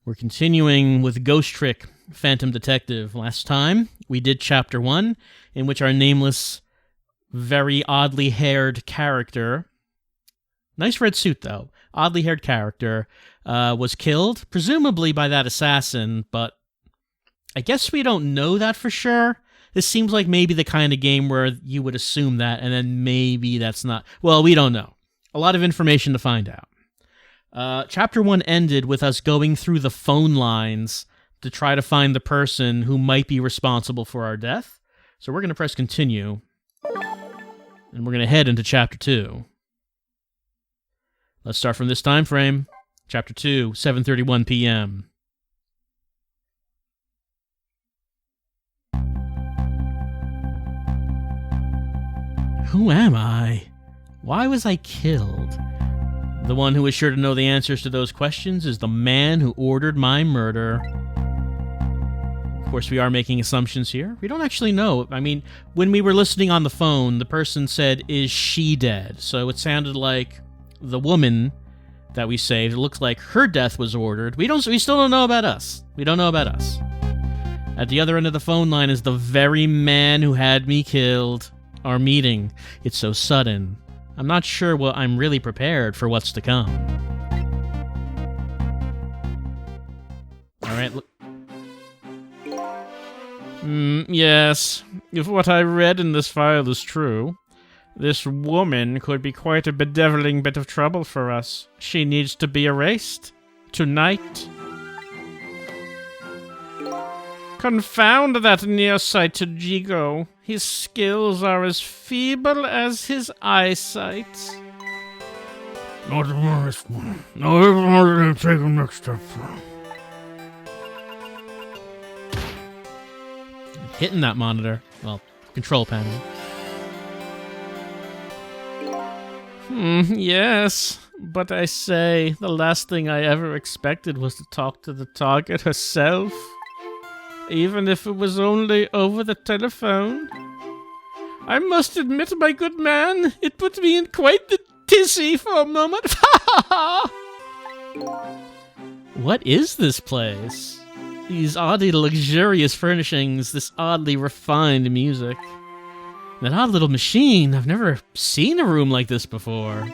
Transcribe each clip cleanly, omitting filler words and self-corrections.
We're continuing with Ghost Trick, Phantom Detective. Last time, we did Chapter 1, in which our nameless, very oddly haired character, nice red suit though, oddly haired character, was killed, presumably by that assassin, but I guess we don't know that for sure. This seems like maybe the kind of game where you would assume that, and then maybe that's not. Well, we don't know. A lot of information to find out. Chapter 1 ended with us going through the phone lines to try to find the person who might be responsible for our death. So we're going to press continue, and we're going to head into Chapter 2. Let's start from this time frame. Chapter 2, 7:31 p.m. Who am I? Why was I killed? The one who is sure to know the answers to those questions is the man who ordered my murder. Of course, we are making assumptions here. We don't actually know. I mean, when we were listening on the phone, the person said, "Is she dead?" So it sounded like the woman that we saved, it looks like her death was ordered. We still don't know about us. We don't know about us. At the other end of the phone line is the very man who had me killed. Our meeting. It's so sudden. I'm not sure I'm really prepared for what's to come. Alright, look. Yes. If what I read in this file is true, this woman could be quite a bedeviling bit of trouble for us. She needs to be erased. Tonight. Confound that nearsighted Jigo. His skills are as feeble as his eyesight. Not the worst one. Now everyone take the next step. Hitting that monitor. Well, control panel. Yes. But I say, the last thing I ever expected was to talk to the target herself. Even if it was only over the telephone. I must admit, my good man, it put me in quite the tizzy for a moment. What is this place? These oddly luxurious furnishings, this oddly refined music. That odd little machine, I've never seen a room like this before.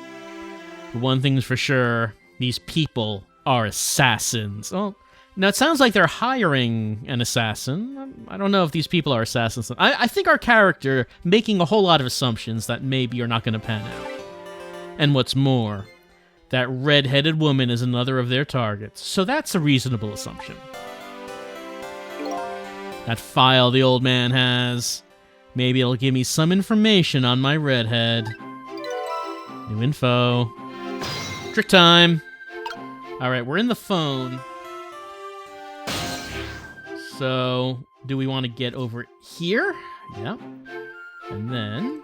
But one thing's for sure, these people are assassins. Oh, now, it sounds like they're hiring an assassin. I don't know if these people are assassins. I think our character making a whole lot of assumptions that maybe are not going to pan out. And what's more, that red-headed woman is another of their targets. So that's a reasonable assumption. That file the old man has. Maybe it'll give me some information on my redhead. New info. Trick time. All right, we're in the phone. So, do we want to get over here? Yeah. And then...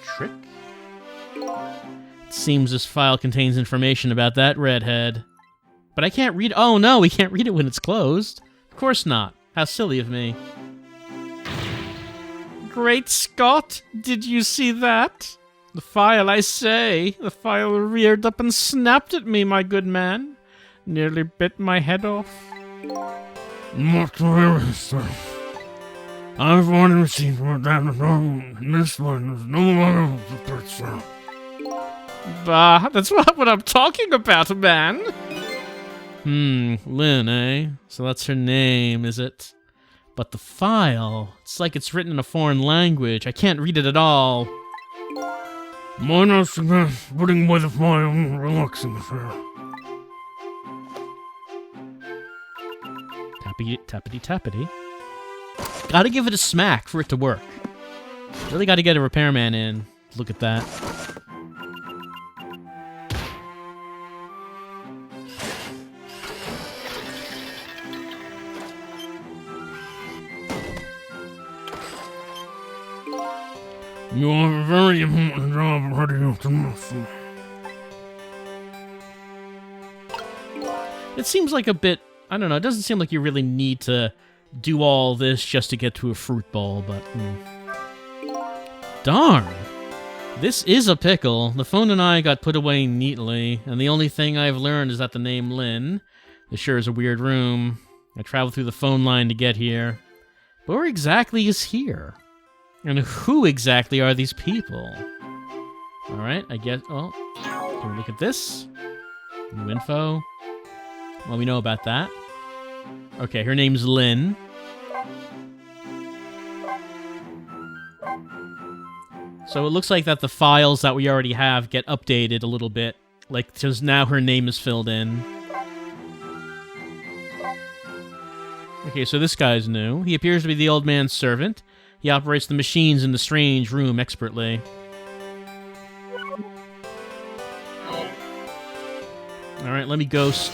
Trick. It seems this file contains information about that redhead. But I can't read... Oh, no, we can't read it when it's closed. Of course not. How silly of me. Great Scott! Did you see that? The file, I say. The file reared up and snapped at me, my good man. Nearly bit my head off. Not to worry, sir. I've already received what that is wrong, and this one is no longer the threat, sir. Bah, that's what I'm talking about, man. Lynne, eh? So that's her name, is it? But the file, it's like it's written in a foreign language. I can't read it at all. Mine I suggest putting away the file and relaxing, sir. Tappity, tappity. Gotta give it a smack for it to work. Really gotta get a repairman in. Look at that. You have a very important job ready to muscle. It seems like a bit... I don't know, it doesn't seem like you really need to do all this just to get to a fruit bowl, but... Darn! This is a pickle. The phone and I got put away neatly, and the only thing I've learned is that the name Lynne. This sure is a weird room. I traveled through the phone line to get here. But where exactly is here? And who exactly are these people? Alright, I guess... Oh, can we look at this? New info. Well, we know about that. Okay, her name's Lynne. So it looks like that the files that we already have get updated a little bit. Like, because now her name is filled in. Okay, so this guy's new. He appears to be the old man's servant. He operates the machines in the strange room expertly. Alright, let me ghost.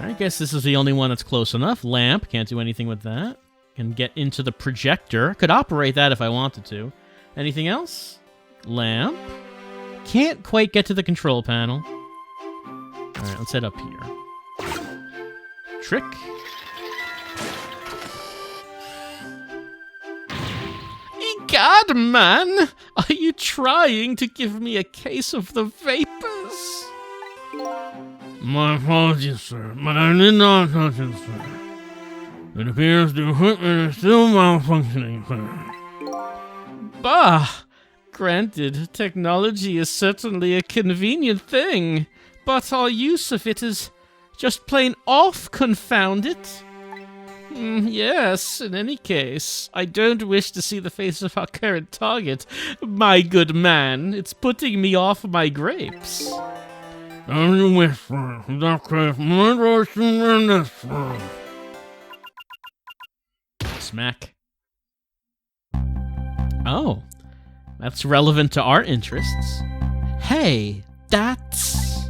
I guess this is the only one that's close enough. Lamp, can't do anything with that. Can get into the projector. Could operate that if I wanted to. Anything else? Lamp. Can't quite get to the control panel. Alright, let's head up here. Trick. God, man! Are you trying to give me a case of the vapors? My apologies, sir, but I did not touch it, sir. It appears the equipment is still malfunctioning, sir. Bah! Granted, technology is certainly a convenient thing, but our use of it is just plain off, confound it. Yes, in any case, I don't wish to see the face of our current target, my good man. It's putting me off my grapes. As you wish, sir. That craft might rise sooner than this, sir. Smack. Oh, that's relevant to our interests. Hey, that's...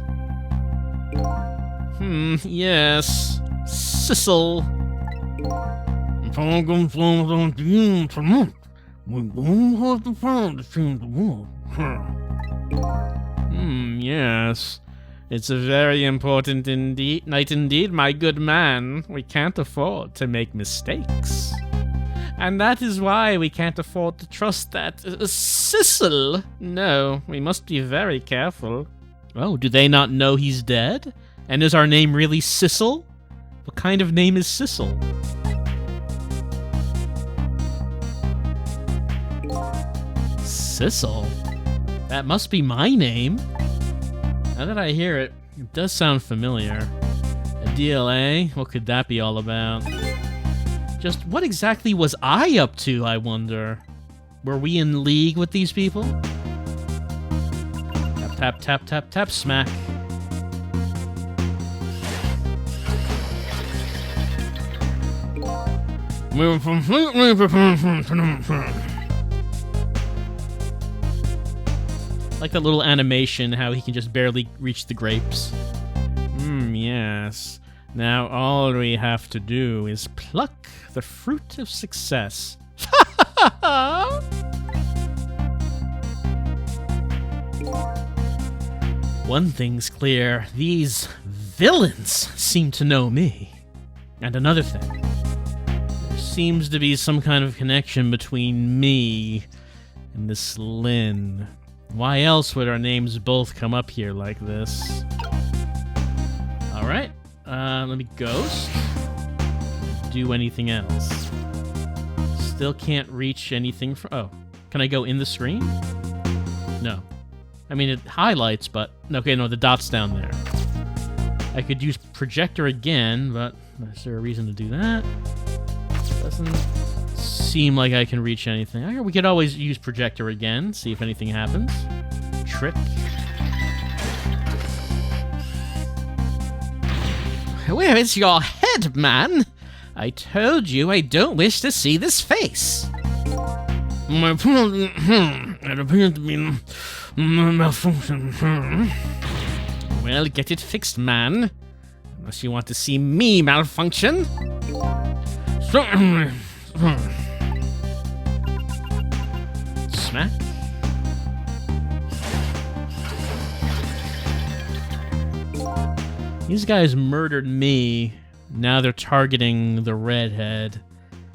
yes. Sissel. If all goes well without you tonight, we won't have to find to change the world, sir. Yes. It's a very important night indeed, my good man. We can't afford to make mistakes. And that is why we can't afford to trust that Sissel. No, we must be very careful. Oh, do they not know he's dead? And is our name really Sissel? What kind of name is Sissel? Sissel? That must be my name. Now that I hear it, it does sound familiar. A deal, eh? What could that be all about? Just what exactly was I up to, I wonder? Were we in league with these people? Tap, tap, tap, tap, tap, smack. We're completely prepared for tonight, sir. Like that little animation, how he can just barely reach the grapes. Yes. Now all we have to do is pluck the fruit of success. One thing's clear, these villains seem to know me. And another thing, there seems to be some kind of connection between me and this Lynne. Why else would our names both come up here like this? Alright, let me ghost. Do anything else. Still can't reach anything from... Oh, can I go in the screen? No. I mean, it highlights, but... Okay, no, the dot's down there. I could use projector again, but is there a reason to do that? Doesn't seem like I can reach anything. We could always use projector again, see if anything happens. Trick. Where is your head, man? I told you I don't wish to see this face. My apologies, it appears to be malfunction, sir. Well, get it fixed, man. Unless you want to see me malfunction. Certainly, sir. Smack. These guys murdered me. Now they're targeting the redhead.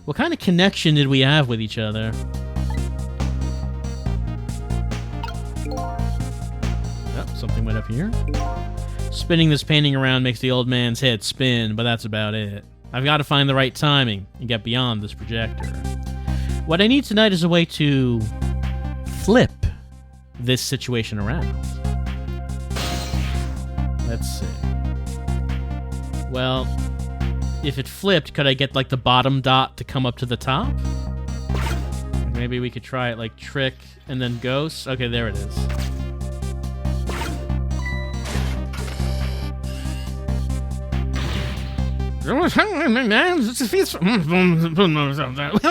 What kind of connection did we have with each other? something went up here. Spinning this painting around makes the old man's head spin, but that's about it. I've got to find the right timing and get beyond this projector. What I need tonight is a way to flip this situation around. Let's see. Well, if it flipped, could I get like the bottom dot to come up to the top? Maybe we could try it like trick and then ghost. Okay, there it is. Well,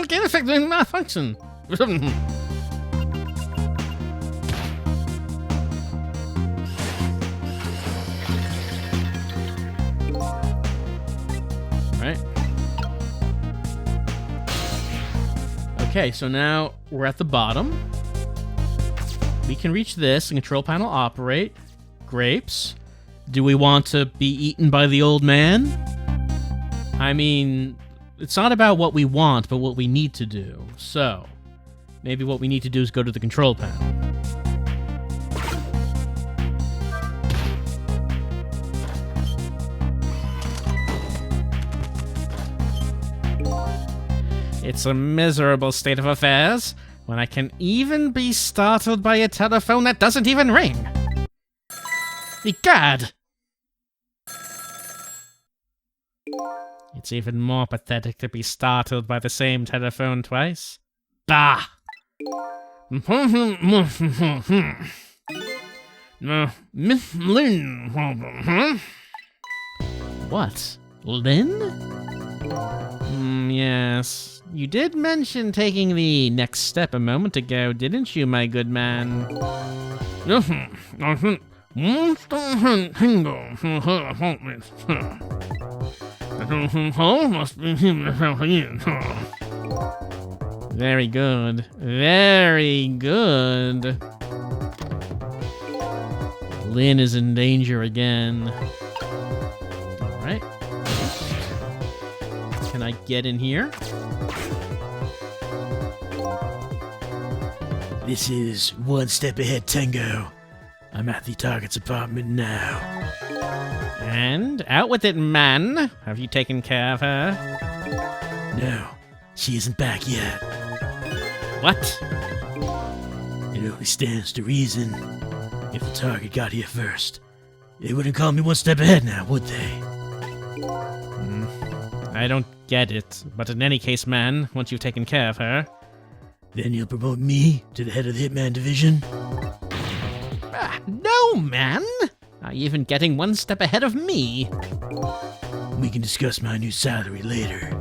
can't affect malfunction. Right. Okay, so now we're at the bottom. We can reach this and control panel operate. Grapes. Do we want to be eaten by the old man? I mean, it's not about what we want, but what we need to do. So, maybe what we need to do is go to the control panel. It's a miserable state of affairs when I can even be startled by a telephone that doesn't even ring. Egad! It's even more pathetic to be startled by the same telephone twice. Bah! Miss Lynne. What? Lynne? Yes. You did mention taking the next step a moment ago, didn't you, my good man? Must be him. Very good. Very good. Lynne is in danger again. Alright. Can I get in here? This is One Step Ahead Tango. I'm at the target's apartment now. And out with it, man. Have you taken care of her? No, she isn't back yet. What? It only stands to reason. If the target got here first, they wouldn't call me one step ahead now, would they? I don't get it. But in any case, man, once you've taken care of her... Then you'll promote me to the head of the Hitman division? No, man! Are you even getting one step ahead of me? We can discuss my new salary later.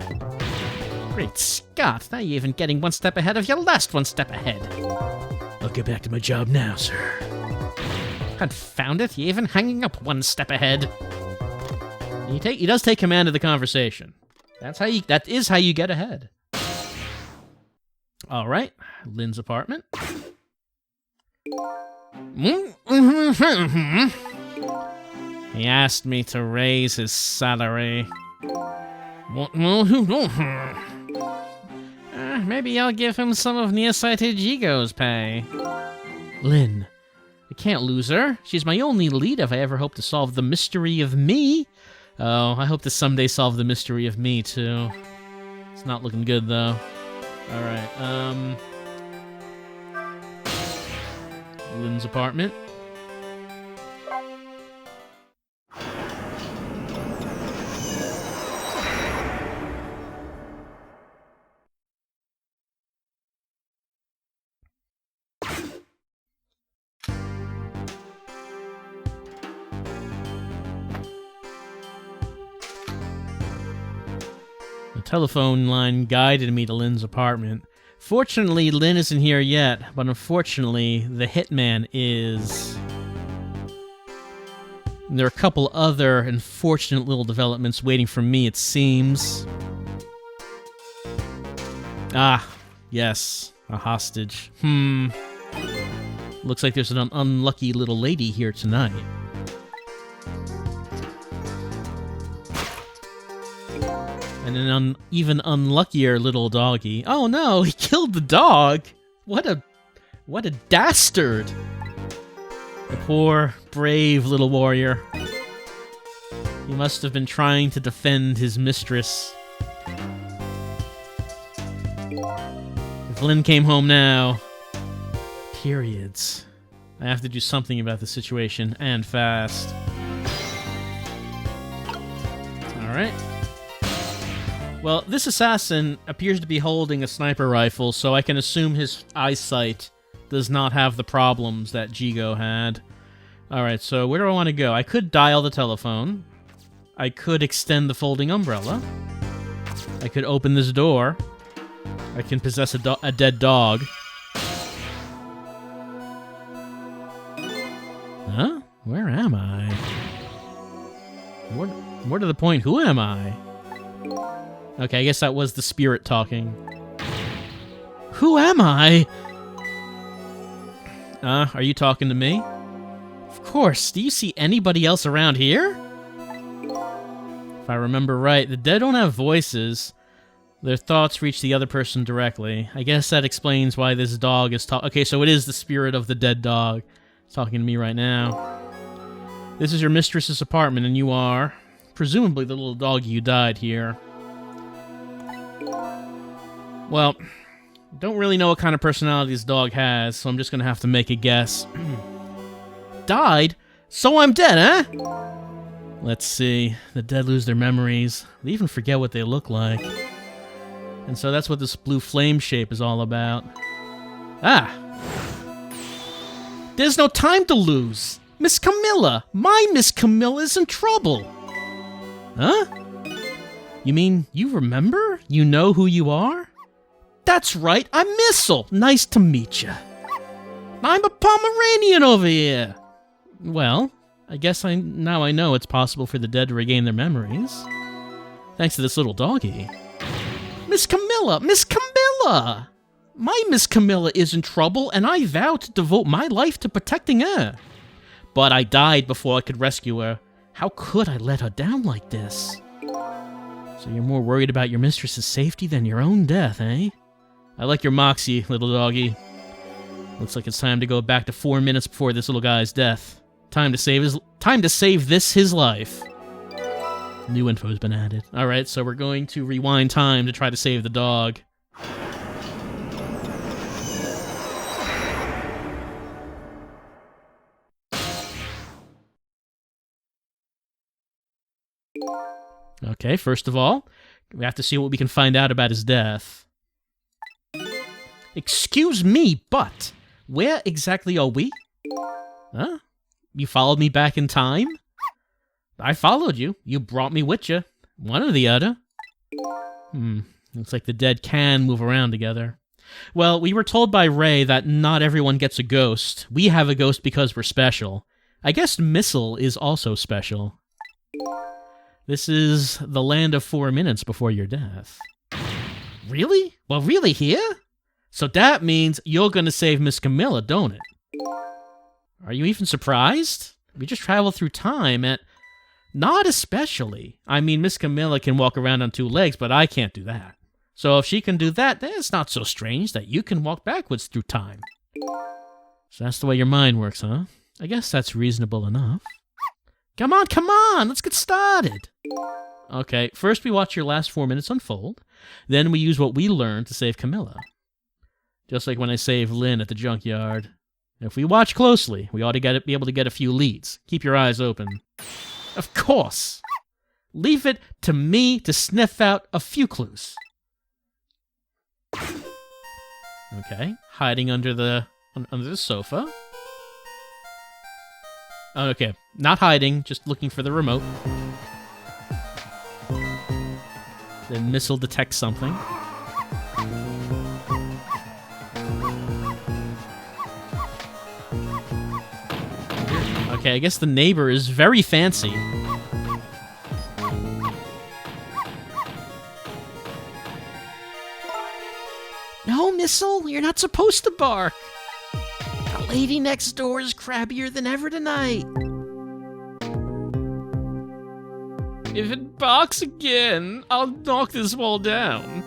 Great Scott, now you're even getting one step ahead of your last one step ahead. I'll get back to my job now, sir. Confound it, you're even hanging up one step ahead. He does take command of the conversation. That is how you get ahead. Alright, Lynne's apartment. He asked me to raise his salary. What will you do? Maybe I'll give him some of Nearsighted Jigo's pay. Lynne, I can't lose her. She's my only lead if I ever hope to solve the mystery of me. Oh, I hope to someday solve the mystery of me, too. It's not looking good, though. Alright, Lynne's apartment. The telephone line guided me to Lynne's apartment. Fortunately, Lynne isn't here yet, but unfortunately, the hitman is. And there are a couple other unfortunate little developments waiting for me, it seems. Ah, yes, a hostage. Looks like there's an unlucky little lady here tonight. And an even unluckier little doggy. Oh no, he killed the dog! What a dastard! The poor, brave little warrior. He must have been trying to defend his mistress. If Lynne came home now... Periods. I have to do something about the situation, and fast. Alright. Well, this assassin appears to be holding a sniper rifle, so I can assume his eyesight does not have the problems that Jigo had. Alright, so where do I want to go? I could dial the telephone. I could extend the folding umbrella. I could open this door. I can possess a dead dog. Huh? Where am I? More to the point, who am I? Okay, I guess that was the spirit talking. Who am I? Are you talking to me? Of course. Do you see anybody else around here? If I remember right, the dead don't have voices. Their thoughts reach the other person directly. I guess that explains why this dog is talking. Okay, so it is the spirit of the dead dog talking to me right now. This is your mistress's apartment, and you are, presumably, the little doggy who died here. Well, don't really know what kind of personality this dog has, so I'm just gonna have to make a guess. Died? So I'm dead, huh? Let's see. The dead lose their memories. They even forget what they look like. And so that's what this blue flame shape is all about. Ah! There's no time to lose! Miss Camilla! My Miss Camilla's in trouble! Huh? You mean you remember? You know who you are? That's right, I'm Missile! Nice to meet you. I'm a Pomeranian over here! Well, I guess now I know it's possible for the dead to regain their memories. Thanks to this little doggy. Miss Camilla! Miss Camilla! My Miss Camilla is in trouble, and I vow to devote my life to protecting her. But I died before I could rescue her. How could I let her down like this? So you're more worried about your mistress's safety than your own death, eh? I like your moxie, little doggy. Looks like it's time to go back to 4 minutes before this little guy's death. Time to save his life. New info's been added. Alright, so we're going to rewind time to try to save the dog. Okay, first of all, we have to see what we can find out about his death. Excuse me, but where exactly are we? Huh? You followed me back in time? I followed you. You brought me with you. One or the other. Looks like the dead can move around together. Well, we were told by Ray that not everyone gets a ghost. We have a ghost because we're special. I guess Missile is also special. This is the land of 4 minutes before your death. Really? Well, really here? So that means you're gonna save Miss Camilla, don't it? Are you even surprised? We just traveled through time at... Not especially. I mean, Miss Camilla can walk around on 2 legs, but I can't do that. So if she can do that, then it's not so strange that you can walk backwards through time. So that's the way your mind works, huh? I guess that's reasonable enough. Come on, let's get started. Okay, first we watch your last 4 minutes unfold, then we use what we learned to save Camilla. Just like when I saved Lynne at the junkyard. If we watch closely, we ought to be able to get a few leads. Keep your eyes open. Of course! Leave it to me to sniff out a few clues. Okay, hiding under the sofa. Okay, not hiding, just looking for the remote. Then Missile detects something. Okay, I guess the neighbor is very fancy. No, Missile, you're not supposed to bark. The lady next door is crabbier than ever tonight. If it barks again, I'll knock this wall down.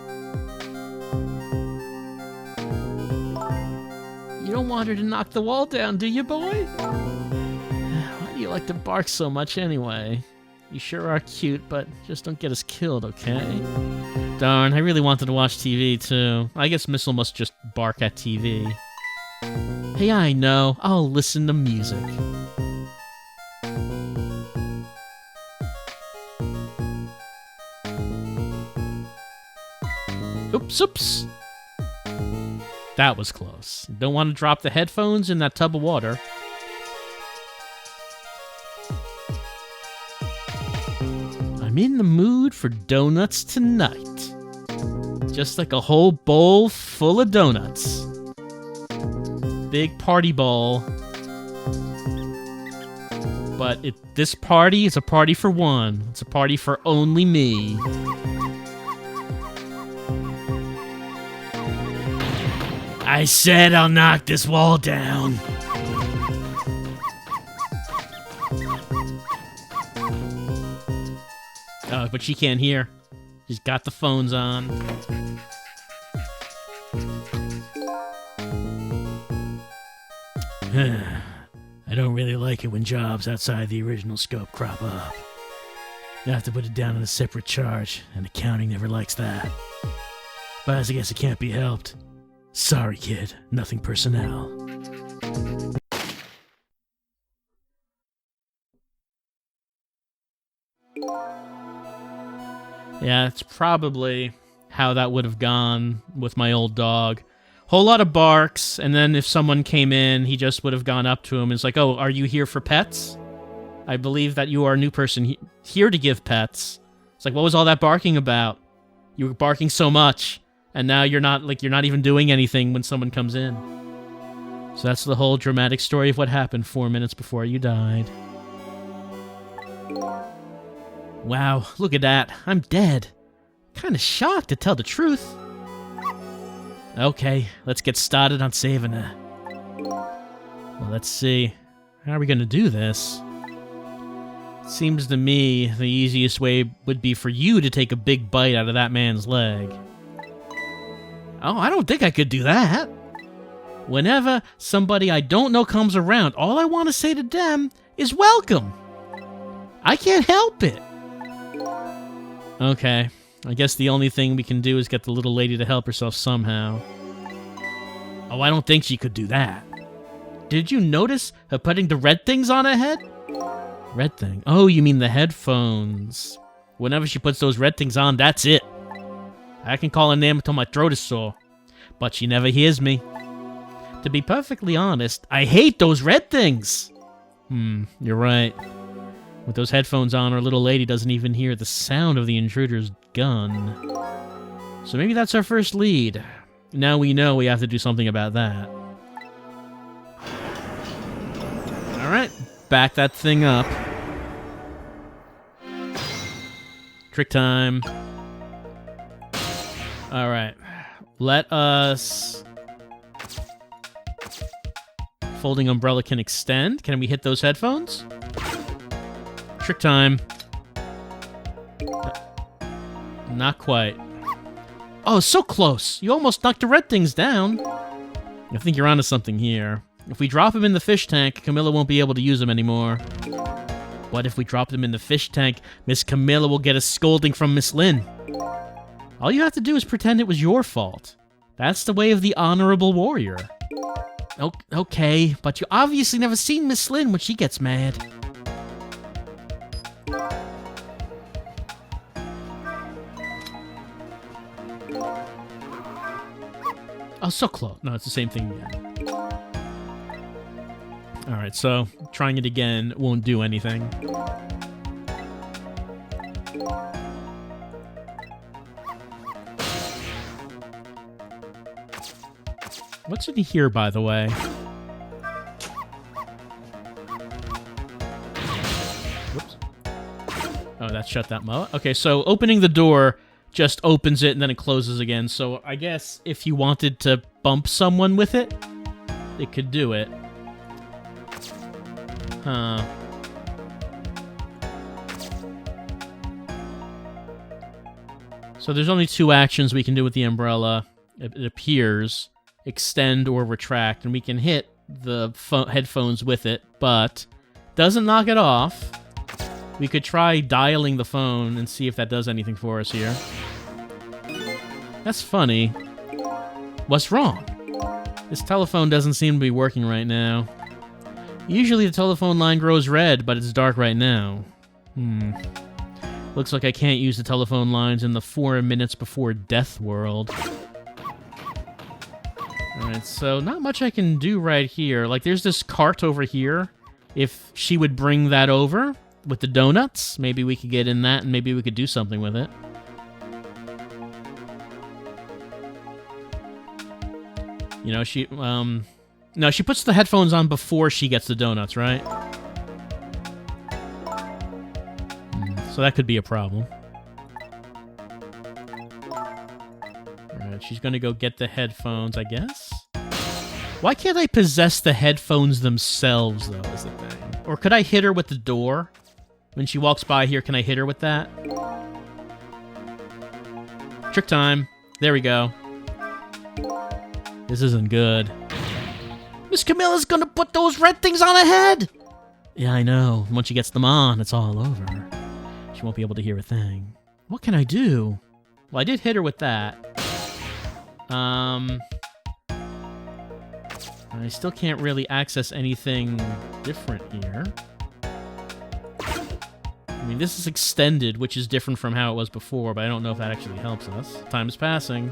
You don't want her to knock the wall down, do you, boy? like to bark so much anyway? You sure are cute, but just don't get us killed, okay? Darn, I really wanted to watch TV, too. I guess Missile must just bark at TV. Hey, I know. I'll listen to music. Oops. That was close. Don't want to drop the headphones in that tub of water. I'm in the mood for donuts tonight. Just like a whole bowl full of donuts. Big party bowl. But this party is a party for one. It's a party for only me. I said I'll knock this wall down. Oh, but she can't hear. She's got the phones on. I don't really like it when jobs outside the original scope crop up. You have to put it down on a separate charge, and accounting never likes that. But I guess it can't be helped. Sorry, kid. Nothing personnel. Yeah, it's probably how that would have gone with my old dog. Whole lot of barks, and then if someone came in, he just would have gone up to him and is like, oh, are you here for pets? I believe that you are a new person here to give pets. It's like, what was all that barking about? You were barking so much, and now you're not even doing anything when someone comes in. So that's the whole dramatic story of what happened 4 minutes before you died. Wow, look at that. I'm dead. Kinda shocked, to tell the truth. Okay, let's get started on saving her. Well, let's see. How are we gonna do this? Seems to me the easiest way would be for you to take a big bite out of that man's leg. Oh, I don't think I could do that. Whenever somebody I don't know comes around, all I want to say to them is welcome. I can't help it. Okay, I guess the only thing we can do is get the little lady to help herself somehow. Oh, I don't think she could do that. Did you notice her putting the red things on her head? Red thing? Oh, you mean the headphones. Whenever she puts those red things on, that's it. I can call her name until my throat is sore. But she never hears me. To be perfectly honest, I hate those red things. You're right. With those headphones on, our little lady doesn't even hear the sound of the intruder's gun. So maybe that's our first lead. Now we know we have to do something about that. Alright, back that thing up. Trick time. Alright, let us... Folding umbrella can extend. Can we hit those headphones? Trick time. Not quite. Oh, so close. You almost knocked the red things down. I think you're onto something here. If we drop them in the fish tank, Camilla won't be able to use them anymore. What if we drop them in the fish tank? Miss Camilla will get a scolding from Miss Lynne. All you have to do is pretend it was your fault. That's the way of the honorable warrior. Okay, but you obviously never seen Miss Lynne when she gets mad. Oh, so close. No, it's the same thing again. Alright, so trying it again won't do anything. What's in here, by the way? Whoops. Oh, that shut that mo. Okay, so opening the door just opens it and then it closes again. So I guess if you wanted to bump someone with it, it could do it. Huh. So there's only two actions we can do with the umbrella. It appears. Extend or retract, and we can hit the headphones with it, but Doesn't knock it off. We could try dialing the phone and see if that does anything for us here. That's funny. What's wrong? This telephone doesn't seem to be working right now. Usually the telephone line grows red, but it's dark right now. Looks like I can't use the telephone lines in the 4 minutes before death world. Alright, so not much I can do right here. Like, there's this cart over here. If she would bring that over with the donuts, maybe we could get in that and maybe we could do something with it. You know, she, no, she puts the headphones on before she gets the donuts, right? So that could be a problem. Alright, she's gonna go get the headphones, I guess? Why can't I possess the headphones themselves, though, is the thing? Or could I hit her with the door? When she walks by here, can I hit her with that? Trick time. There we go. This isn't good. Miss Camilla's gonna put those red things on her head! Yeah, I know. Once she gets them on, it's all over. She won't be able to hear a thing. What can I do? Well, I did hit her with that. I still can't really access anything different here. I mean, this is extended, which is different from how it was before, but I don't know if that actually helps us. Time is passing.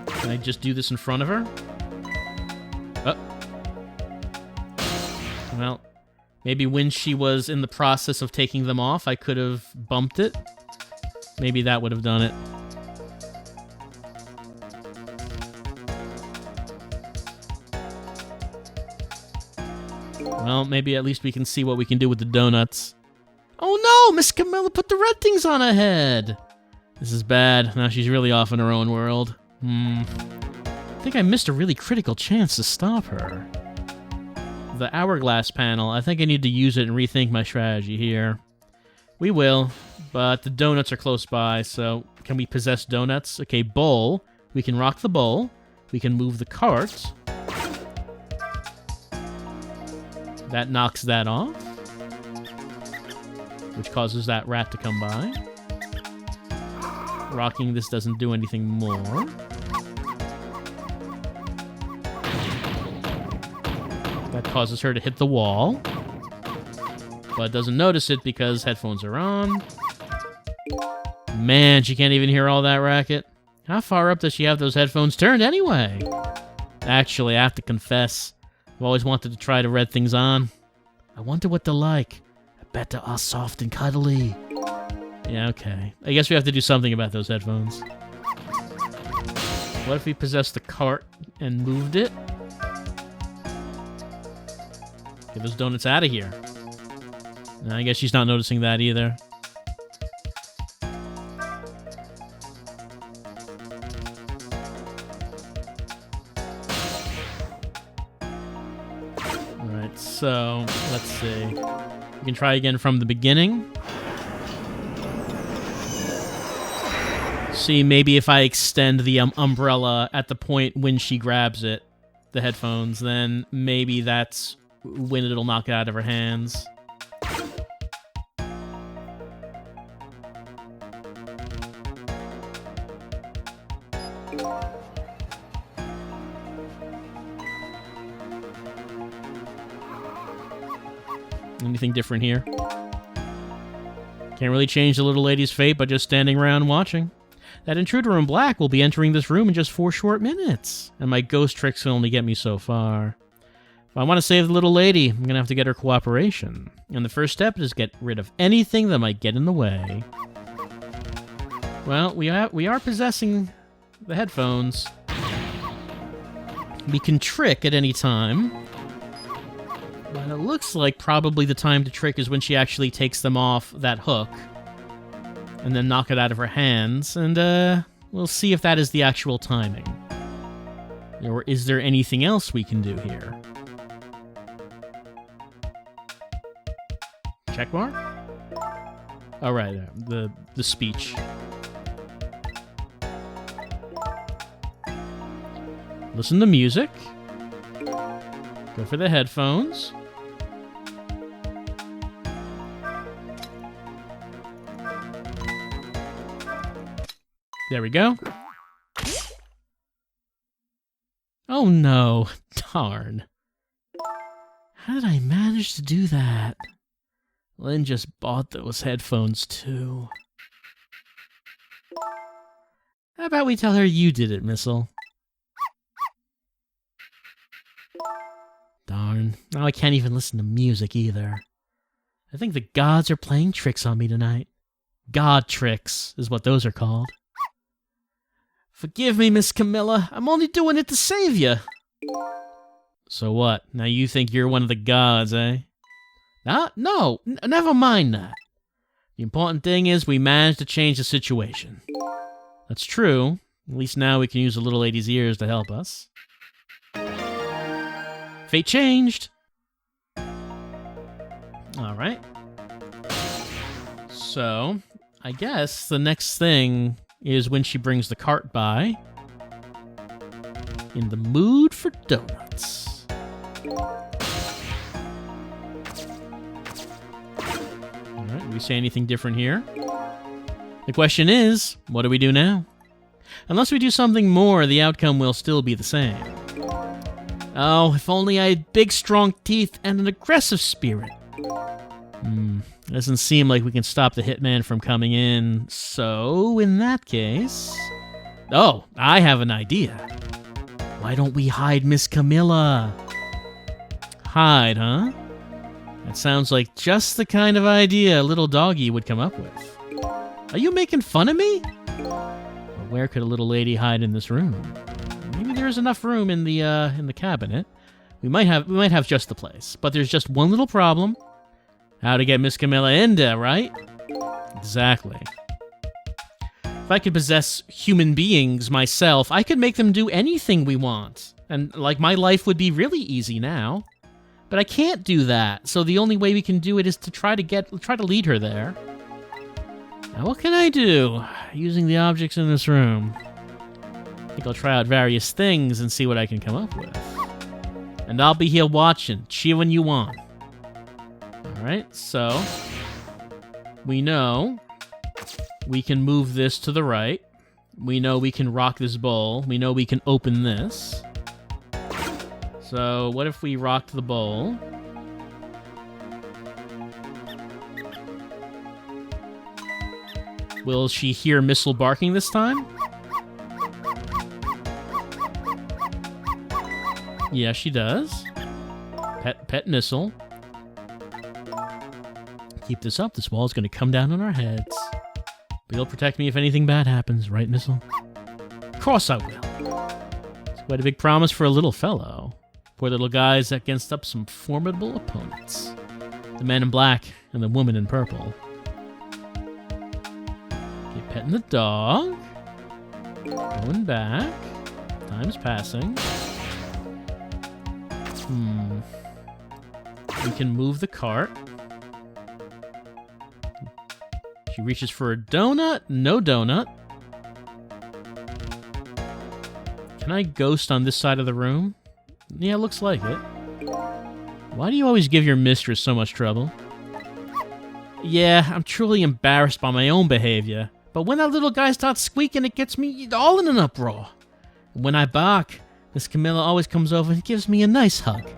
Can I just do this in front of her? Oh. Well, maybe when she was in the process of taking them off, I could have bumped it. Maybe that would have done it. Well, maybe at least we can see what we can do with the donuts. Oh no! Miss Camilla put the red things on her head! This is bad. Now she's really off in her own world. I think I missed a really critical chance to stop her. The hourglass panel. I think I need to use it and rethink my strategy here. We will, but the donuts are close by, so can we possess donuts? Okay, bowl. We can rock the bowl. We can move the cart. That knocks that off, which causes that rat to come by. Rocking this doesn't do anything more. That causes her to hit the wall, but doesn't notice it because headphones are on. Man, she can't even hear all that racket. How far up does she have those headphones turned anyway? Actually, I have to confess, I've always wanted to try the red things on. I wonder what they're like. I bet they are soft and cuddly. Yeah, okay. I guess we have to do something about those headphones. What if we possessed the cart and moved it? Get those donuts out of here. I guess she's not noticing that either. Alright, so let's see. We can try again from the beginning. See, maybe if I extend the umbrella at the point when she grabs it, the headphones, then maybe that's when it'll knock it out of her hands. Anything different here? Can't really change the little lady's fate by just standing around watching. That intruder in black will be entering this room in just 4 short minutes, and my ghost tricks will only get me so far. If I want to save the little lady, I'm going to have to get her cooperation. And the first step is get rid of anything that might get in the way. Well, we are possessing the headphones. We can trick at any time. But it looks like probably the time to trick is when she actually takes them off that hook. And then knock it out of her hands. And we'll see if that is the actual timing. Or is there anything else we can do here? Check mark? Oh, right, the speech. Listen to music. Go for the headphones. There we go. Oh no, darn. How did I manage to do that? Lynne just bought those headphones too. How about we tell her you did it, Missile? Darn, now I can't even listen to music either. I think the gods are playing tricks on me tonight. God tricks is what those are called. Forgive me, Miss Camilla. I'm only doing it to save you. So what? Now you think you're one of the gods, eh? No, never mind that. The important thing is we managed to change the situation. That's true. At least now we can use the little lady's ears to help us. Fate changed. Alright. So, I guess the next thing is when she brings the cart by. In the mood for donuts. Alright, do we say anything different here? The question is, what do we do now? Unless we do something more, the outcome will still be the same. Oh, if only I had big, strong teeth and an aggressive spirit. Doesn't seem like we can stop the hitman from coming in, so in that case... Oh, I have an idea. Why don't we hide Miss Camilla? Hide, huh? That sounds like just the kind of idea a little doggy would come up with. Are you making fun of me? Well, where could a little lady hide in this room? Maybe there's enough room in the cabinet. We might have just the place, but there's just one little problem. How to get Miss Camilla in there, right? Exactly. If I could possess human beings myself, I could make them do anything we want. And, like, my life would be really easy now. But I can't do that, so the only way we can do it is to try to lead her there. Now, what can I do using the objects in this room? I think I'll try out various things and see what I can come up with. And I'll be here watching, cheering you on. Alright, so we know we can move this to the right. We know we can rock this bowl. We know we can open this. So what if we rocked the bowl? Will she hear Missile barking this time? Yeah, she does. Pet Missile. Keep this up, this wall's gonna come down on our heads. But you'll protect me if anything bad happens, right, Missile? Of course I will. It's quite a big promise for a little fellow. Poor little guys against up some formidable opponents. The man in black and the woman in purple. Okay, petting the dog. Going back. Time's passing. We can move the cart. She reaches for a donut. No donut. Can I ghost on this side of the room? Yeah, looks like it. Why do you always give your mistress so much trouble? Yeah, I'm truly embarrassed by my own behavior. But when that little guy starts squeaking, it gets me all in an uproar. And when I bark, Miss Camilla always comes over and gives me a nice hug.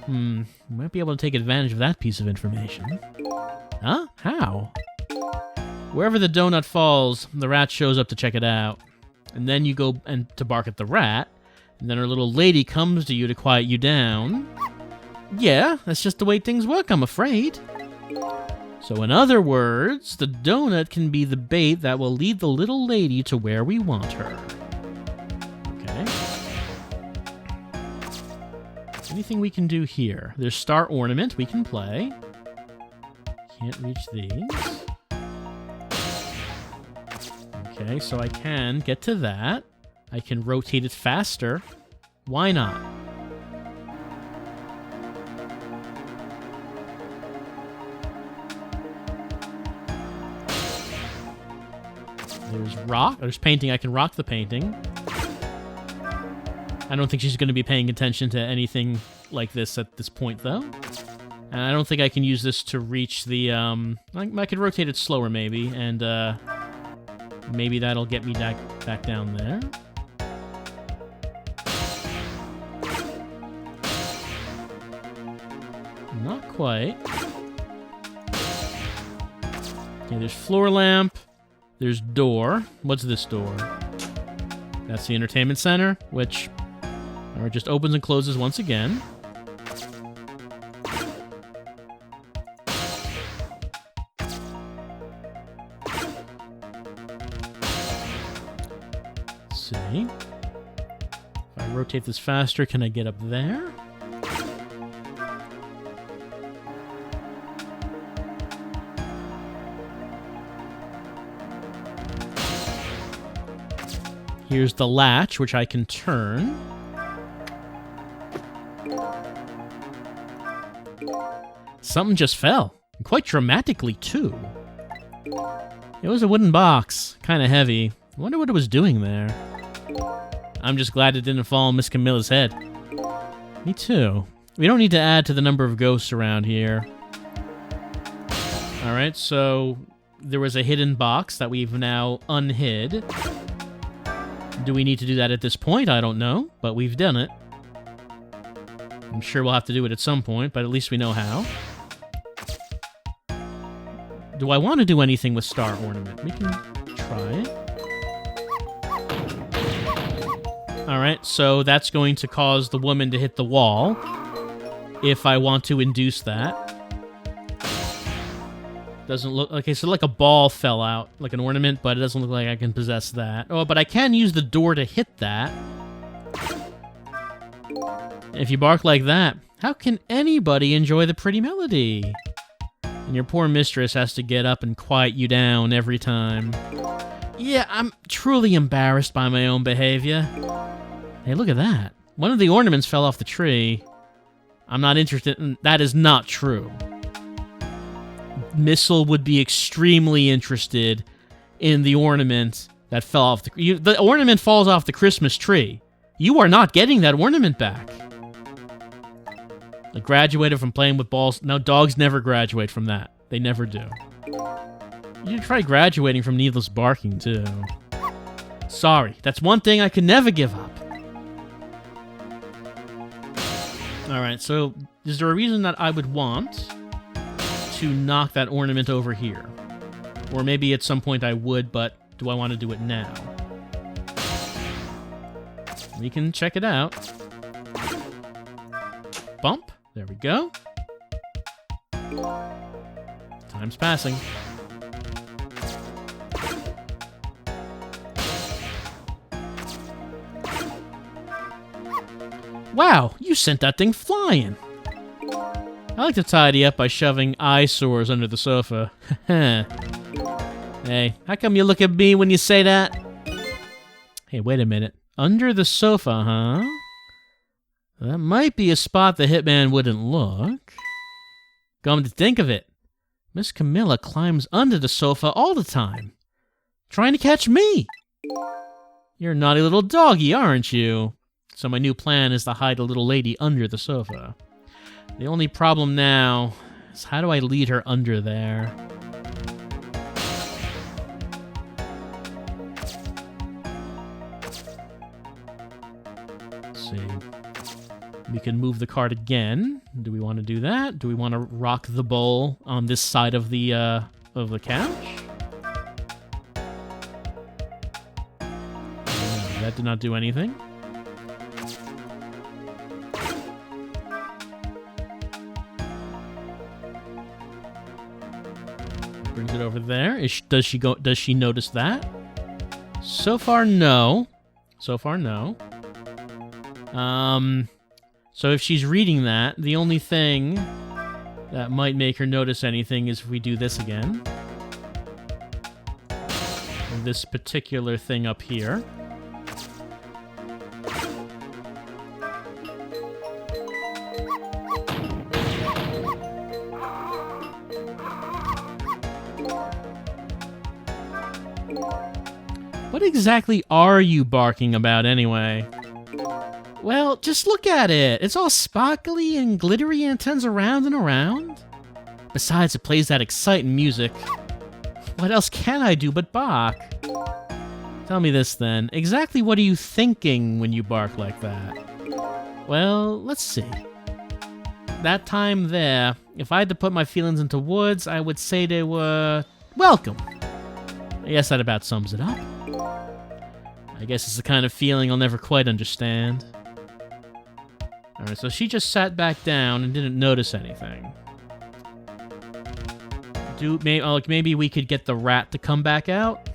Might be able to take advantage of that piece of information. Huh? How? Wherever the donut falls, the rat shows up to check it out. And then you go to bark at the rat, and then our little lady comes to you to quiet you down. Yeah, that's just the way things work, I'm afraid. So in other words, the donut can be the bait that will lead the little lady to where we want her. Okay. Anything we can do here? There's Star Ornament we can play. Can't reach these. Okay, so I can get to that. I can rotate it faster. Why not? There's rock. There's painting. I can rock the painting. I don't think she's going to be paying attention to anything like this at this point, though. And I don't think I can use this to reach the, I could rotate it slower, maybe, and, maybe that'll get me back down there. Not quite. Okay, there's floor lamp. There's door. What's this door? That's the entertainment center, which just opens and closes once again. Let's see. If I rotate this faster, can I get up there? Here's the latch, which I can turn. Something just fell. Quite dramatically, too. It was a wooden box. Kind of heavy. I wonder what it was doing there. I'm just glad it didn't fall on Miss Camilla's head. Me too. We don't need to add to the number of ghosts around here. Alright, so there was a hidden box that we've now unhid. Do we need to do that at this point? I don't know, but we've done it. I'm sure we'll have to do it at some point, but at least we know how. Do I want to do anything with star ornament? We can try it. Alright, so that's going to cause the woman to hit the wall, if I want to induce that. Doesn't look... Okay, so like a ball fell out, like an ornament, but it doesn't look like I can possess that. Oh, but I can use the door to hit that. If you bark like that, how can anybody enjoy the pretty melody? And your poor mistress has to get up and quiet you down every time. Yeah, I'm truly embarrassed by my own behavior. Hey, look at that. One of the ornaments fell off the tree. I'm not interested in... That is not true. Missile would be extremely interested in the ornament that fell off the... The ornament falls off the Christmas tree. You are not getting that ornament back. I graduated from playing with balls. No, dogs never graduate from that. They never do. You should try graduating from needless barking, too. Sorry, that's one thing I could never give up. Alright, so is there a reason that I would want to knock that ornament over here? Or maybe at some point I would, but do I want to do it now? We can check it out. Bump. There we go. Time's passing. Wow, you sent that thing flying. I like to tidy up by shoving eyesores under the sofa. Hey, how come you look at me when you say that? Hey, wait a minute. Under the sofa, huh? That might be a spot the hitman wouldn't look. Come to think of it, Miss Camilla climbs under the sofa all the time, trying to catch me. You're a naughty little doggy, aren't you? So my new plan is to hide a little lady under the sofa. The only problem now is how do I lead her under there? Let's see. We can move the cart again. Do we want to do that? Do we want to rock the bowl on this side of the couch? That did not do anything. Brings it over there. Does she notice that? So far, no. So far, no. So if she's reading that, the only thing that might make her notice anything is if we do this again. And this particular thing up here. What exactly are you barking about anyway? Well, just look at it. It's all sparkly and glittery and turns around and around. Besides, it plays that exciting music. What else can I do but bark? Tell me this then. Exactly what are you thinking when you bark like that? Well, let's see. That time there, if I had to put my feelings into words, I would say they were welcome. I guess that about sums it up. I guess it's the kind of feeling I'll never quite understand. Alright, so she just sat back down and didn't notice anything. Maybe we could get the rat to come back out?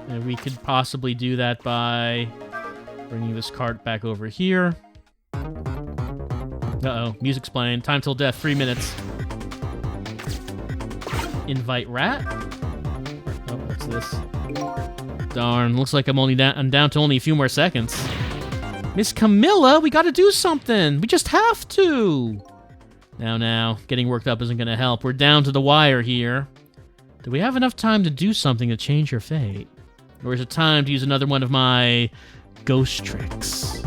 And we could possibly do that by bringing this cart back over here. Uh-oh, music's playing. Time till death, 3 minutes. Invite rat? Oh, what's this? Darn, looks like I'm down to only a few more seconds. Miss Camilla, we gotta do something! We just have to! Now, getting worked up isn't gonna help. We're down to the wire here. Do we have enough time to do something to change your fate? Or is it time to use another one of my ghost tricks?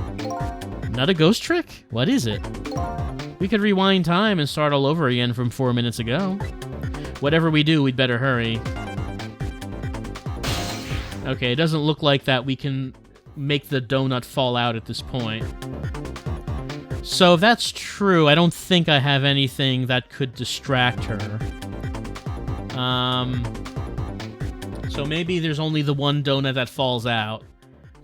Another ghost trick? What is it? We could rewind time and start all over again from 4 minutes ago. Whatever we do, we'd better hurry. Okay, it doesn't look like that we can make the donut fall out at this point. So if that's true, I don't think I have anything that could distract her. So maybe there's only the one donut that falls out,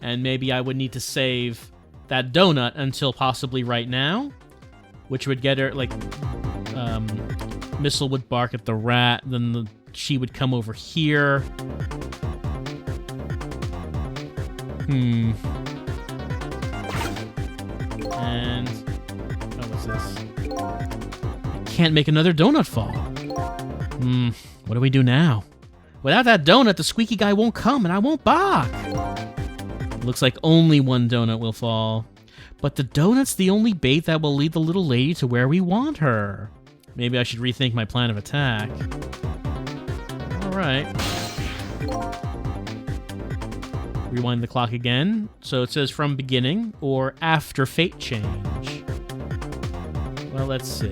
and maybe I would need to save that donut until possibly right now, which would get her, like, Missile would bark at the rat, then she would come over here. And what's this? I can't make another donut fall. What do we do now? Without that donut, the squeaky guy won't come and I won't bark. Looks like only one donut will fall. But the donut's the only bait that will lead the little lady to where we want her. Maybe I should rethink my plan of attack. Alright. Rewind the clock again. So it says from beginning or after fate change. Well, let's see.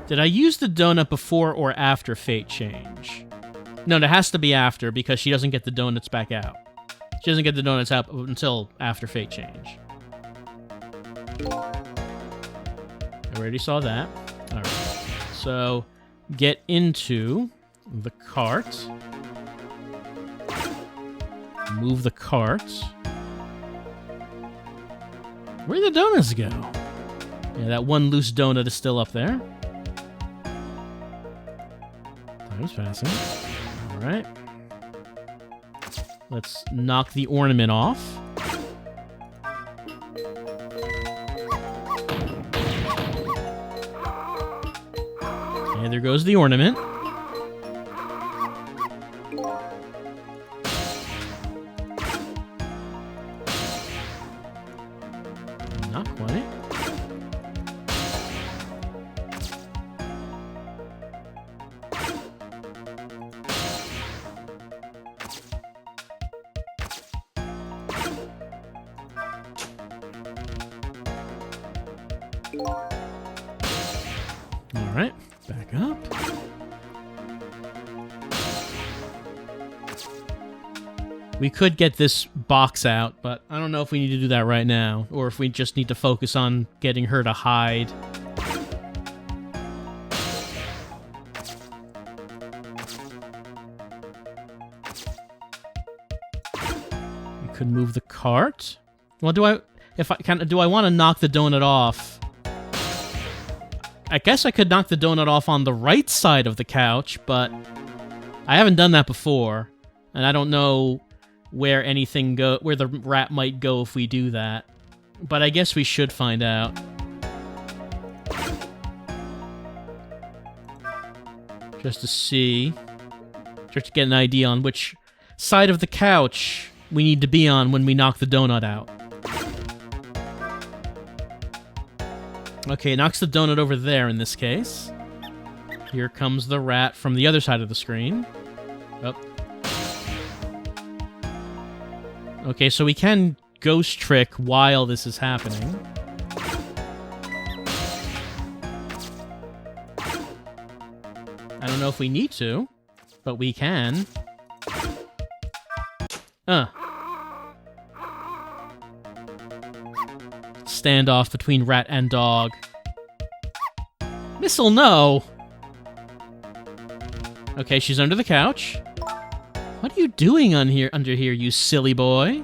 Did I use the donut before or after fate change? No, it has to be after because she doesn't get the donuts back out. She doesn't get the donuts out until after fate change. I already saw that. All right. So get into the cart. Move the cart. Where'd the donuts go? Yeah, that one loose donut is still up there. Time's passing. All right. Let's knock the ornament off. And there goes the ornament. Not quite. All right, back up. We could get this box out, but I don't know if we need to do that right now, or if we just need to focus on getting her to hide. We could move the cart. Well, do I want to knock the donut off? I guess I could knock the donut off on the right side of the couch, but I haven't done that before, and I don't know where where the rat might go if we do that. But I guess we should find out. Just to get an idea on which side of the couch we need to be on when we knock the donut out. Okay, it knocks the donut over there in this case. here comes the rat from the other side of the screen. Oh. Okay, so we can ghost trick while this is happening. I don't know if we need to, but we can. Standoff between rat and dog. Missile, no! Okay, she's under the couch. What are you doing under here, you silly boy?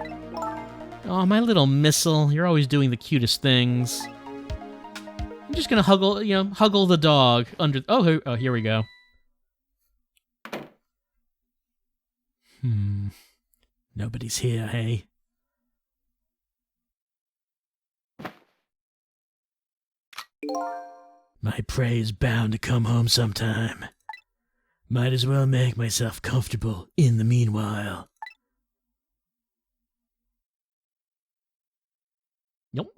Oh, my little missile, you're always doing the cutest things. I'm just gonna huggle the dog under... Oh, here we go. Nobody's here, hey? My prey is bound to come home sometime. Might as well make myself comfortable in the meanwhile. Nope.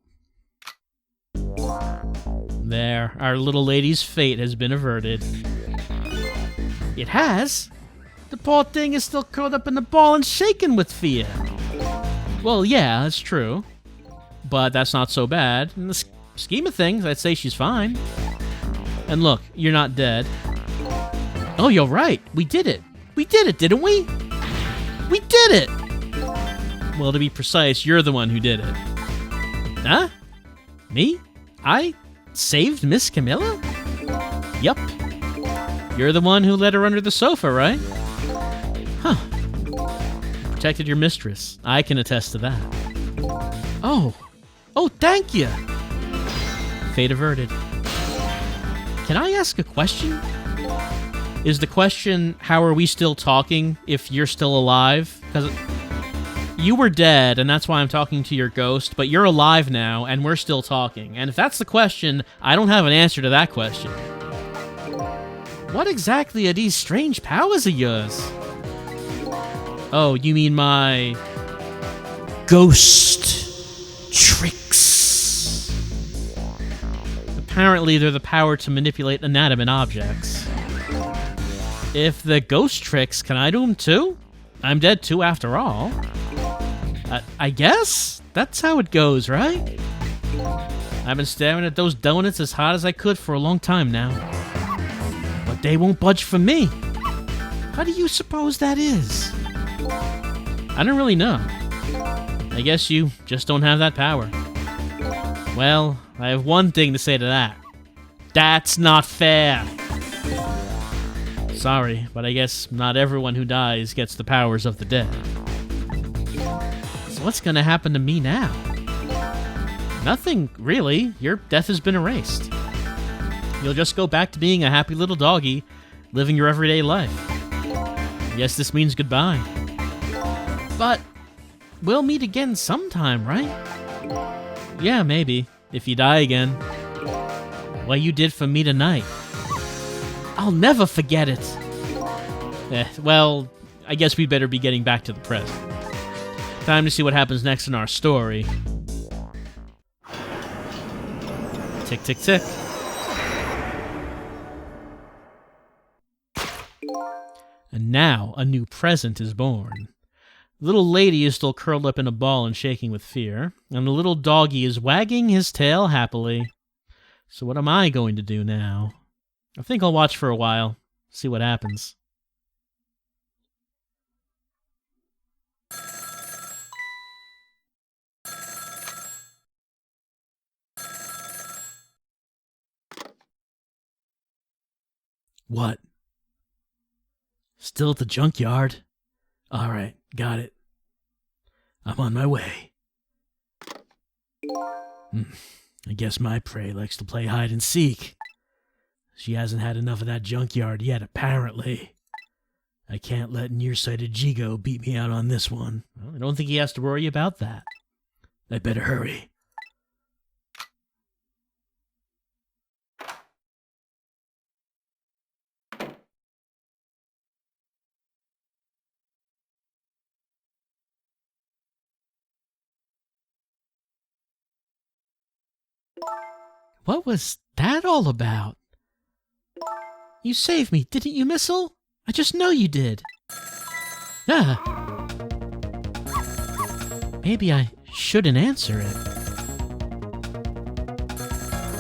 There, our little lady's fate has been averted. It has? The poor thing is still curled up in the ball and shaking with fear. Well, yeah, that's true. But that's not so bad. In the scheme of things, I'd say she's fine. And look, you're not dead. Oh, you're right. We did it. We did it, didn't we? We did it! Well, to be precise, you're the one who did it. Huh? Me? I saved Miss Camilla? Yup. You're the one who let her under the sofa, right? Huh. Protected your mistress. I can attest to that. Oh, thank you. Fate averted. Can I ask a question? Is the question, how are we still talking if you're still alive? Because you were dead, and that's why I'm talking to your ghost, but you're alive now, and we're still talking. And if that's the question, I don't have an answer to that question. What exactly are these strange powers of yours? Oh, you mean my... ghost tricks. Apparently, they're the power to manipulate inanimate objects. If the ghost tricks, can I do them too? I'm dead too, after all. I guess? That's how it goes, right? I've been staring at those donuts as hard as I could for a long time now. But they won't budge for me. How do you suppose that is? I don't really know. I guess you just don't have that power. Well, I have one thing to say to that. That's not fair. Sorry, but I guess not everyone who dies gets the powers of the dead. So what's gonna happen to me now? Nothing, really. Your death has been erased. You'll just go back to being a happy little doggy, living your everyday life. I guess this means goodbye. But we'll meet again sometime, right? Yeah, maybe. If you die again. What you did for me tonight. I'll never forget it. Well, I guess we'd better be getting back to the present. Time to see what happens next in our story. Tick, tick, tick. And now a new present is born. The little lady is still curled up in a ball and shaking with fear, and the little doggy is wagging his tail happily. So what am I going to do now? I think I'll watch for a while, see what happens. What? Still at the junkyard? All right, got it. I'm on my way. I guess my prey likes to play hide and seek. She hasn't had enough of that junkyard yet, apparently. I can't let nearsighted Jigo beat me out on this one. Well, I don't think he has to worry about that. I better hurry. What was that all about? You saved me, didn't you, Missile? I just know you did. Ah. Maybe I shouldn't answer it.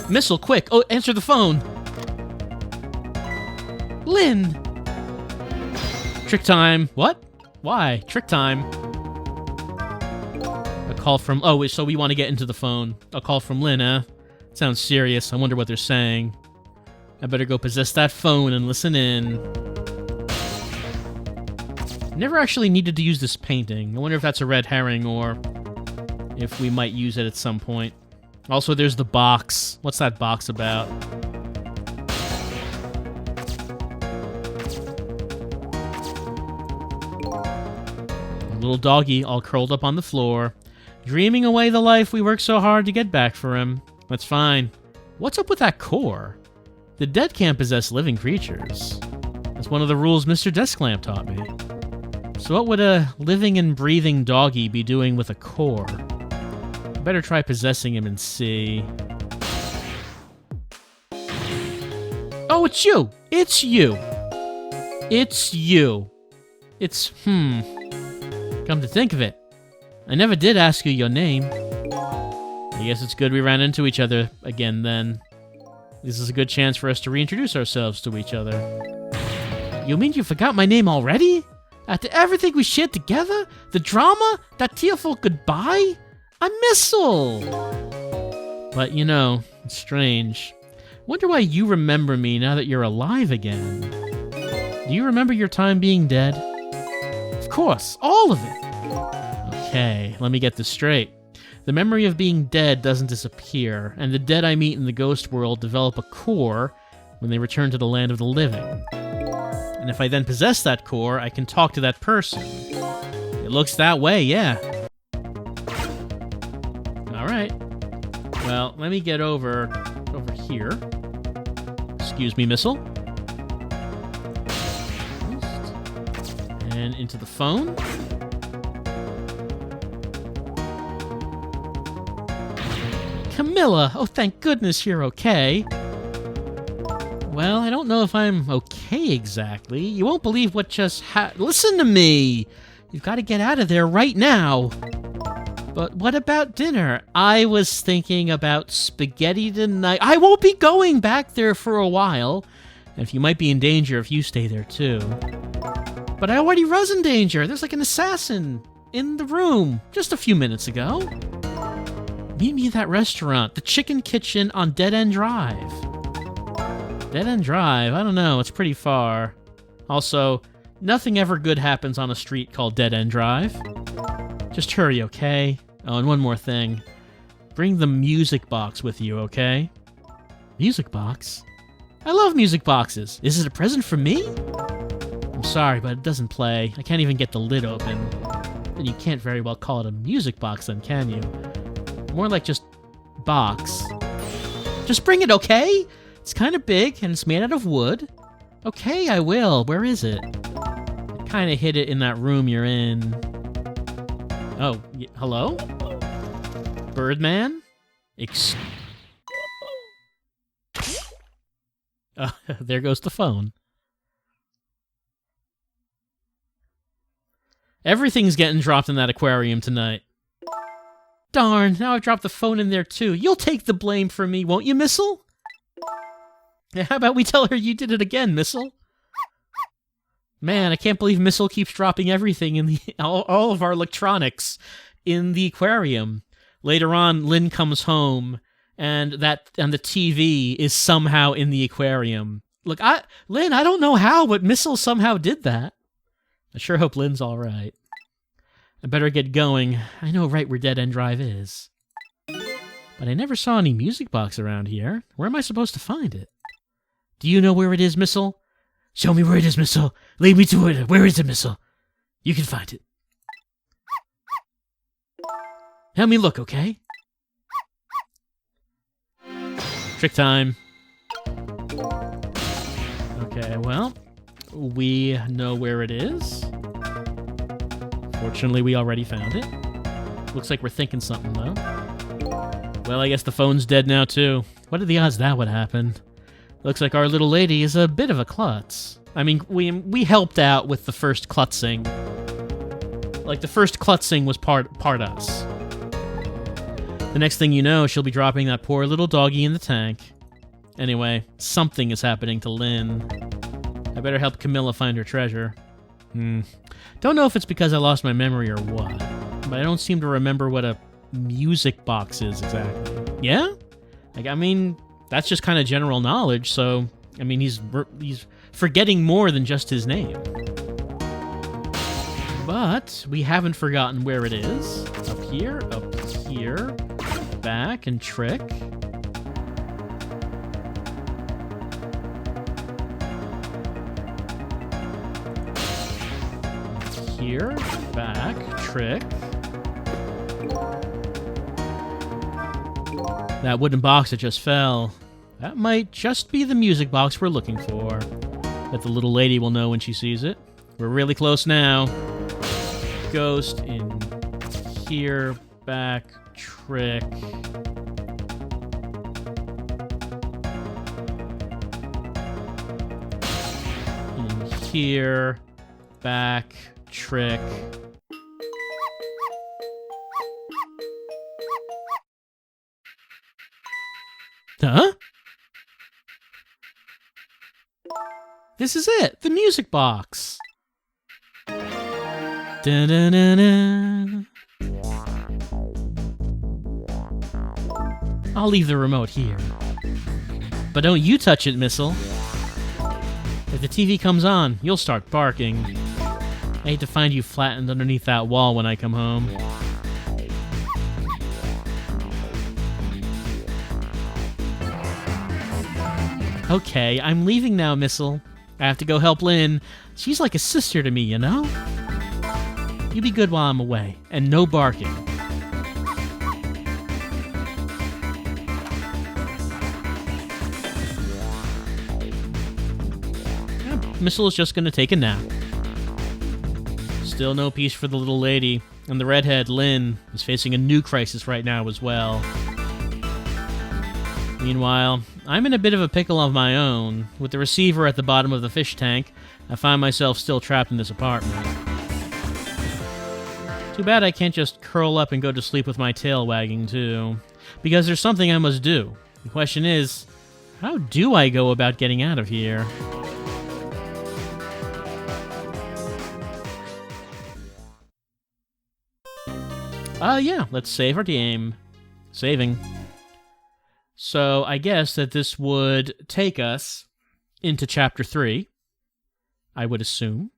Missile, quick! Oh, answer the phone! Lynne! Trick time. What? Why? Trick time. A call from... Oh, so we want to get into the phone. A call from Lynne, eh? Sounds serious. I wonder what they're saying. I better go possess that phone and listen in. Never actually needed to use this painting. I wonder if that's a red herring or if we might use it at some point. Also, there's the box. What's that box about? A little doggy all curled up on the floor, dreaming away the life we worked so hard to get back for him. That's fine. What's up with that core? The dead can't possess living creatures. That's one of the rules Mr. Desklamp taught me. So what would a living and breathing doggy be doing with a core? I better try possessing him and see. Oh, it's you! It's you! It's you! It's, Come to think of it, I never did ask you your name. I guess it's good we ran into each other again then. This is a good chance for us to reintroduce ourselves to each other. You mean you forgot my name already? After everything we shared together? The drama? That tearful goodbye? I'm Missile! But, you know, it's strange. Wonder why you remember me now that you're alive again. Do you remember your time being dead? Of course, all of it! Okay, let me get this straight. The memory of being dead doesn't disappear, and the dead I meet in the ghost world develop a core when they return to the land of the living. And if I then possess that core, I can talk to that person. It looks that way, yeah. Alright. Well, let me get over here. Excuse me, Missile. And into the phone. Camilla! Oh, thank goodness you're okay. Well, I don't know if I'm okay exactly. You won't believe what just Listen to me! You've got to get out of there right now! But what about dinner? I was thinking about spaghetti tonight. I won't be going back there for a while. And if you might be in danger if you stay there too. But I already was in danger. There's like an assassin in the room just a few minutes ago. Meet me at that restaurant, the Chicken Kitchen on Dead End Drive. Dead End Drive? I don't know, it's pretty far. Also, nothing ever good happens on a street called Dead End Drive. Just hurry, okay? Oh, and one more thing. Bring the music box with you, okay? Music box? I love music boxes. Is it a present for me? I'm sorry, but it doesn't play. I can't even get the lid open. And you can't very well call it a music box then, can you? More like just box. Just bring it, okay? It's kind of big, and it's made out of wood. Okay, I will. Where is it? I kind of hid it in that room you're in. Oh, hello? Birdman? There goes the phone. Everything's getting dropped in that aquarium tonight. Darn, now I've dropped the phone in there too. You'll take the blame for me, won't you, Missile? Yeah, how about we tell her you did it again, Missile? Man, I can't believe Missile keeps dropping everything in the all of our electronics in the aquarium. Later on, Lynne comes home, and the TV is somehow in the aquarium. Look, Lynne, I don't know how, but Missile somehow did that. I sure hope Lynne's all right. I better get going. I know right where Dead End Drive is. But I never saw any music box around here. Where am I supposed to find it? Do you know where it is, Missile? Show me where it is, Missile. Lead me to it. Where is it, Missile? You can find it. Help me look, okay? Trick time. Okay, well, we know where it is. Fortunately, we already found it. Looks like we're thinking something, though. Well, I guess the phone's dead now, too. What are the odds that would happen? Looks like our little lady is a bit of a klutz. I mean, we helped out with the first klutzing. Like, the first klutzing was part us. The next thing you know, she'll be dropping that poor little doggy in the tank. Anyway, something is happening to Lynne. I better help Camilla find her treasure. Don't know if it's because I lost my memory or what, but I don't seem to remember what a music box is exactly. Yeah? Like, I mean, that's just kind of general knowledge, so, I mean, he's forgetting more than just his name. But we haven't forgotten where it is. Up here, back, and trick. Here, back, trick. That wooden box that just fell. That might just be the music box we're looking for. Bet the little lady will know when she sees it. We're really close now. Ghost in here, back, trick. In here, back, trick. Huh? This is it, the music box. Da-da-da-da. I'll leave the remote here. But don't you touch it, Missile. If the TV comes on, you'll start barking. I hate to find you flattened underneath that wall when I come home. Okay, I'm leaving now, Missile. I have to go help Lynne. She's like a sister to me, you know? You be good while I'm away, and no barking. Missile is just gonna take a nap. Still no peace for the little lady, and the redhead, Lynne, is facing a new crisis right now as well. Meanwhile, I'm in a bit of a pickle of my own. With the receiver at the bottom of the fish tank, I find myself still trapped in this apartment. Too bad I can't just curl up and go to sleep with my tail wagging, too. Because there's something I must do. The question is, how do I go about getting out of here? Yeah, let's save our game. Saving. So I guess that this would take us into Chapter 3, I would assume.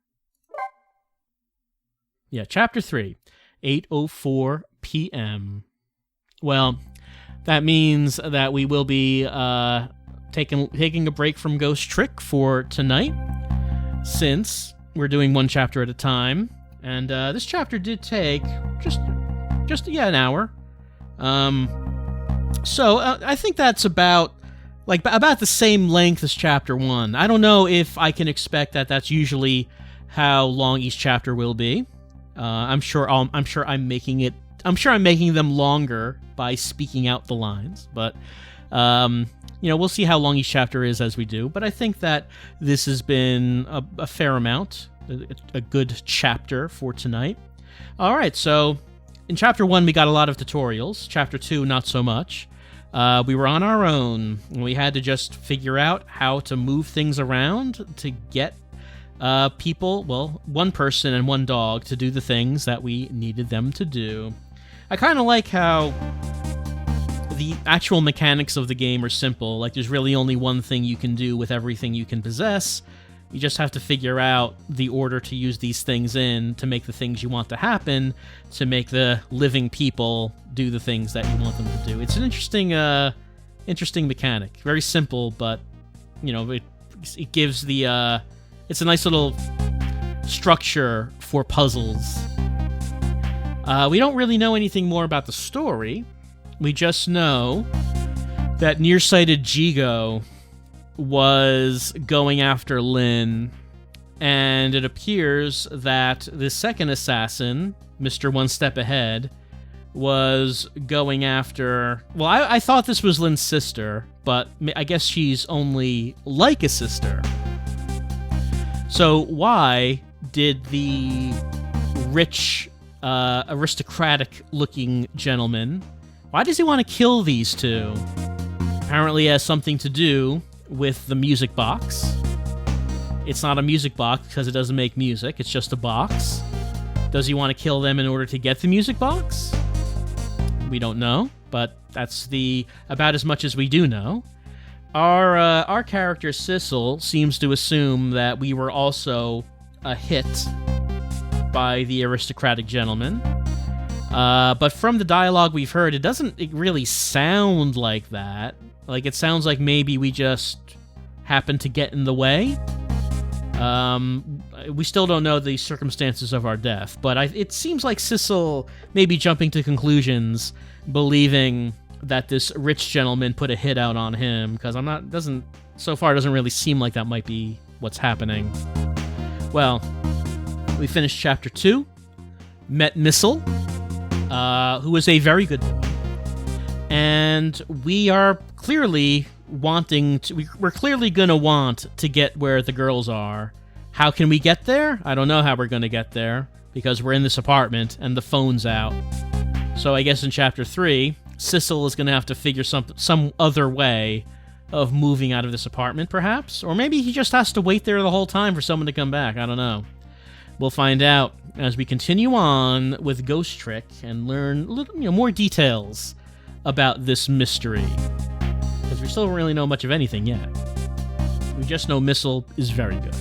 Yeah, Chapter 3, 8:04 p.m. Well, that means that we will be taking a break from Ghost Trick for tonight, since we're doing one chapter at a time. And this chapter did take just an hour. So I think that's about the same length as Chapter 1. I don't know if I can expect that that's usually how long each chapter will be. I'm sure I'm making them longer by speaking out the lines, but we'll see how long each chapter is as we do. But I think that this has been a fair amount, a good chapter for tonight. All right, so in Chapter 1, we got a lot of tutorials. Chapter 2, not so much. We were on our own, and we had to just figure out how to move things around to get people, well, one person and one dog, to do the things that we needed them to do. I kind of like how the actual mechanics of the game are simple. Like, there's really only one thing you can do with everything you can possess. You just have to figure out the order to use these things in to make the things you want to happen, to make the living people do the things that you want them to do. It's an interesting mechanic. Very simple, but, it gives the, it's a nice little structure for puzzles. We don't really know anything more about the story. We just know that nearsighted Jigo was going after Lynne, and it appears that the second assassin, Mr. One Step Ahead, was going after... Well, I thought this was Lynne's sister, but I guess she's only like a sister. So why did the rich, aristocratic-looking gentleman, why does he want to kill these two? Apparently it has something to do with the music box. It's not a music box because it doesn't make music, it's just a box. Does he want to kill them in order to get the music box? We don't know, but that's about as much as we do know. Our character Sissel seems to assume that we were also a hit by the aristocratic gentleman. But from the dialogue we've heard, it doesn't really sound like that. Like, it sounds like maybe we just happened to get in the way. We still don't know the circumstances of our death, but it seems like Sissel may be jumping to conclusions, believing that this rich gentleman put a hit out on him, because so far it doesn't really seem like that might be what's happening. Well, we finished chapter 2, met Missile, who is a very good boy, and we are clearly we're clearly gonna want to get where the girls are. How can we get there? I don't know how we're gonna get there, because we're in this apartment and the phone's out. So I guess in chapter 3, Sissel is gonna have to figure some other way of moving out of this apartment, perhaps? Or maybe he just has to wait there the whole time for someone to come back. I don't know. We'll find out as we continue on with Ghost Trick and learn more details about this mystery. Because we still don't really know much of anything yet. We just know Missile is very good.